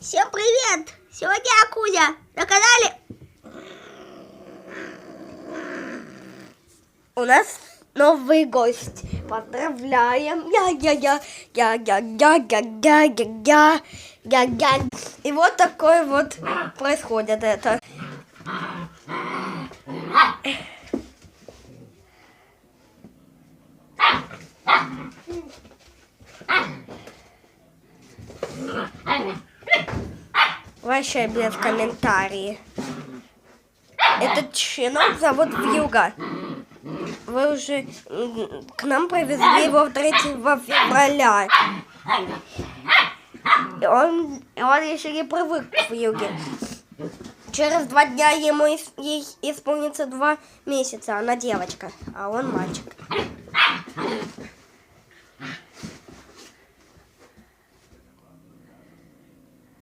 Всем привет! Сегодня Акуня на канале. У нас новый гость. Поздравляем! И вот такое вот происходит это. Вообще без комментариев. Этот щенок зовут Вьюга. Вы уже к нам привезли его 3 февраля. И он еще не привык к Вьюге. Через 2 дня ему ей исполнится 2 месяца. Она девочка, а он мальчик.